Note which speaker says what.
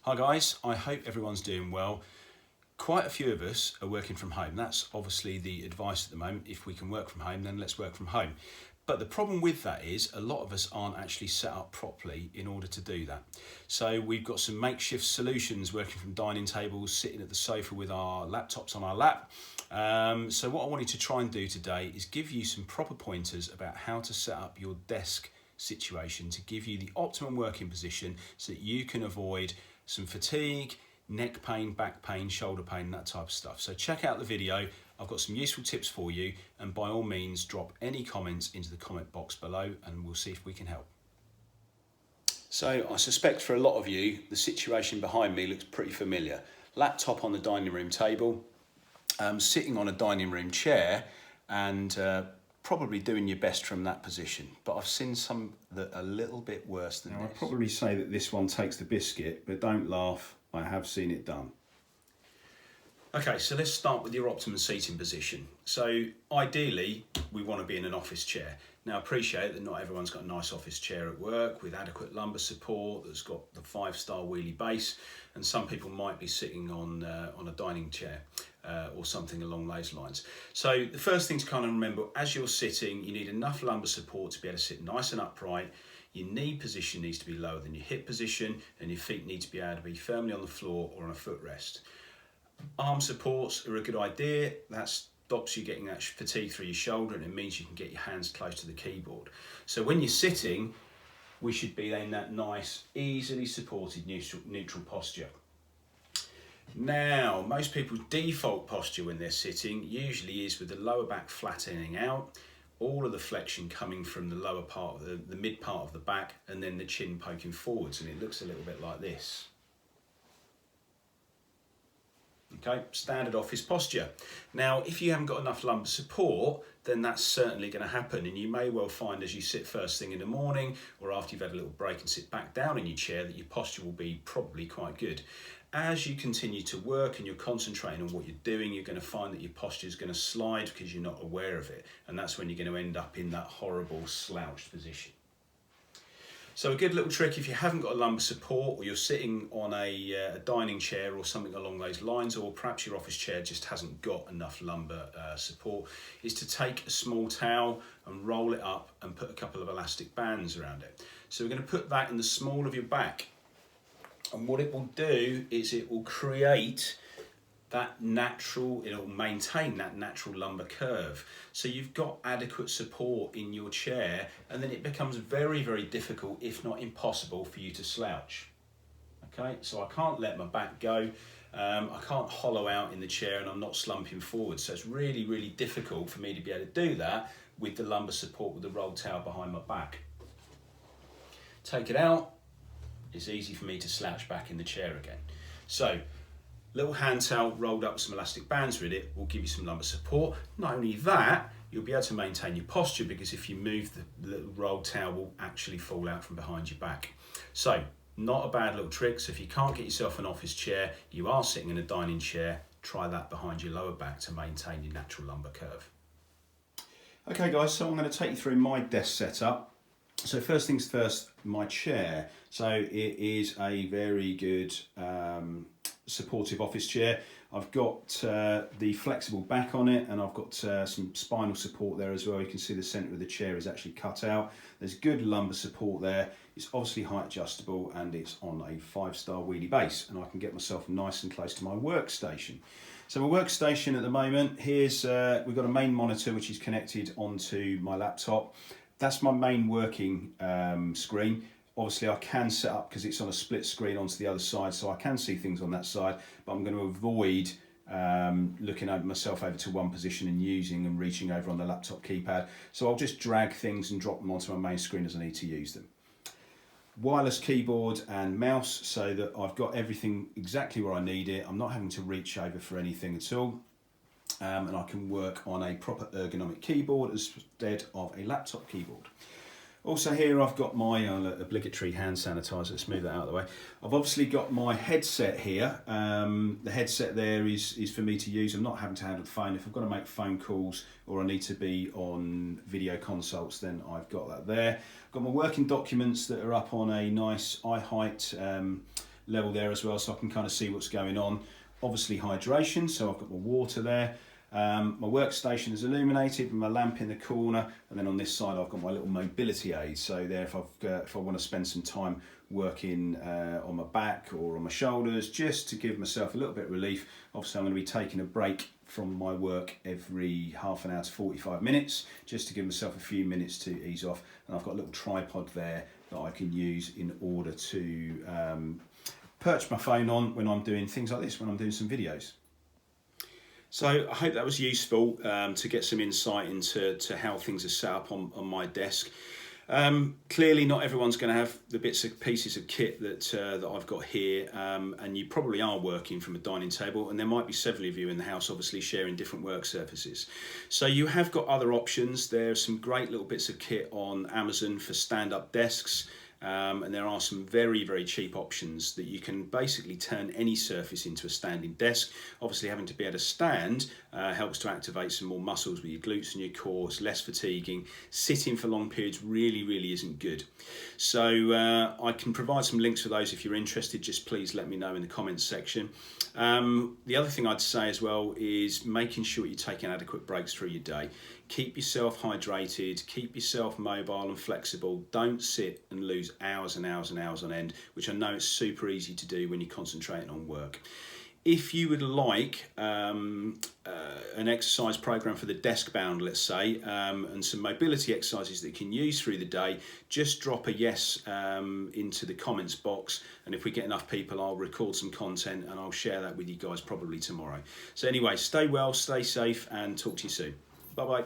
Speaker 1: Hi guys, I hope everyone's doing well. Quite a few of us are working from home. That's obviously the advice at the moment. If we can work from home, then let's work from home. But the problem with that is a lot of us aren't actually set up properly in order to do that. So we've got some makeshift solutions working from dining tables, sitting at the sofa with our laptops on our lap. So what I wanted to try and do today is give you some proper pointers about how to set up your desk situation to give you the optimum working position so that you can avoid some fatigue, neck pain, back pain, shoulder pain, that type of stuff. So check out the video. I've got some useful tips for you, and by all means drop any comments into the comment box below and we'll see if we can help. So I suspect for a lot of you the situation behind me looks pretty familiar. Laptop on the dining room table, sitting on a dining room chair and probably doing your best from that position, but I've seen some that are a little bit worse than this.
Speaker 2: I'd probably say that this one takes the biscuit, but don't laugh, I have seen it done.
Speaker 1: Okay, so let's start with your optimum seating position. So ideally, we want to be in an office chair. Now, appreciate that not everyone's got a nice office chair at work with adequate lumbar support that's got the 5-star wheelie base, and some people might be sitting on a dining chair or something along those lines. So the first thing to kind of remember, as you're sitting, you need enough lumbar support to be able to sit nice and upright. Your knee position needs to be lower than your hip position, and your feet need to be able to be firmly on the floor or on a footrest. Arm supports are a good idea. That stops you getting that fatigue through your shoulder, and it means you can get your hands close to the keyboard. So when you're sitting, we should be in that nice, easily supported neutral posture. Now, most people's default posture when they're sitting usually is with the lower back flattening out, all of the flexion coming from the lower part of the mid part of the back, and then the chin poking forwards, and it looks a little bit like this. Okay, standard office posture. Now, if you haven't got enough lumbar support, then that's certainly going to happen, and you may well find as you sit first thing in the morning or after you've had a little break and sit back down in your chair that your posture will be probably quite good. As you continue to work and you're concentrating on what you're doing, you're going to find that your posture is going to slide because you're not aware of it, and that's when you're going to end up in that horrible slouched position. So a good little trick, if you haven't got a lumbar support or you're sitting on a dining chair or something along those lines, or perhaps your office chair just hasn't got enough lumbar support, is to take a small towel and roll it up and put a couple of elastic bands around it. So we're going to put that in the small of your back, and what it will do is it will create that natural, it'll maintain that natural lumbar curve. So you've got adequate support in your chair, and then it becomes very, very difficult, if not impossible, for you to slouch. Okay, so I can't let my back go. I can't hollow out in the chair and I'm not slumping forward. So it's really, really difficult for me to be able to do that with the lumbar support with the rolled towel behind my back. Take it out, it's easy for me to slouch back in the chair again. So, little hand towel rolled up with some elastic bands with it will give you some lumbar support. Not only that, you'll be able to maintain your posture, because if you move, the little rolled towel will actually fall out from behind your back. So, not a bad little trick. So if you can't get yourself an office chair, you are sitting in a dining chair, try that behind your lower back to maintain your natural lumbar curve.
Speaker 2: Okay guys, so I'm going to take you through my desk setup. So first things first, my chair. So it is a very good supportive office chair. I've got the flexible back on it, and I've got some spinal support there as well. You can see the centre of the chair is actually cut out. There's good lumbar support there. It's obviously height adjustable, and it's on a 5-star wheelie base, and I can get myself nice and close to my workstation. So my workstation at the moment, here's we've got a main monitor which is connected onto my laptop. That's my main working screen. Obviously I can set up, because it's on a split screen, onto the other side, so I can see things on that side, but I'm going to avoid looking over myself over to one position and using and reaching over on the laptop keypad. So I'll just drag things and drop them onto my main screen as I need to use them. Wireless keyboard and mouse, so that I've got everything exactly where I need it. I'm not having to reach over for anything at all. And I can work on a proper ergonomic keyboard instead of a laptop keyboard. Also here I've got my obligatory hand sanitizer. Let's move that out of the way. I've obviously got my headset here. The headset there is for me to use. I'm not having to handle the phone. If I've got to make phone calls or I need to be on video consults, then I've got that there. I've got my working documents that are up on a nice eye height level there as well, so I can kind of see what's going on. Obviously hydration, so I've got my water there. My workstation is illuminated with my lamp in the corner, and then on this side I've got my little mobility aid. So there, if I want to spend some time working on my back or on my shoulders, just to give myself a little bit of relief. Obviously I'm going to be taking a break from my work every half an hour to 45 minutes, just to give myself a few minutes to ease off. And I've got a little tripod there that I can use in order to perch my phone on when I'm doing things like this, when I'm doing some videos.
Speaker 1: So I hope that was useful to get some insight into how things are set up on my desk. Clearly not everyone's going to have the bits and pieces of kit that I've got here, and you probably are working from a dining table, and there might be several of you in the house obviously sharing different work surfaces. So you have got other options. There's some great little bits of kit on Amazon for stand-up desks. And there are some very, very cheap options that you can basically turn any surface into a standing desk. Obviously having to be able to stand helps to activate some more muscles with your glutes and your core. It's less fatiguing. Sitting for long periods really isn't good. So I can provide some links for those if you're interested. Just please let me know in the comments section. The other thing I'd say as well is making sure you're taking adequate breaks through your day. Keep yourself hydrated, keep yourself mobile and flexible. Don't sit and lose hours and hours and hours on end, which I know it's super easy to do when you're concentrating on work. If you would like an exercise program for the desk bound, let's say, and some mobility exercises that you can use through the day, just drop a yes into the comments box, and if we get enough people, I'll record some content and I'll share that with you guys probably tomorrow. So anyway, stay well, stay safe, and talk to you soon. Bye bye.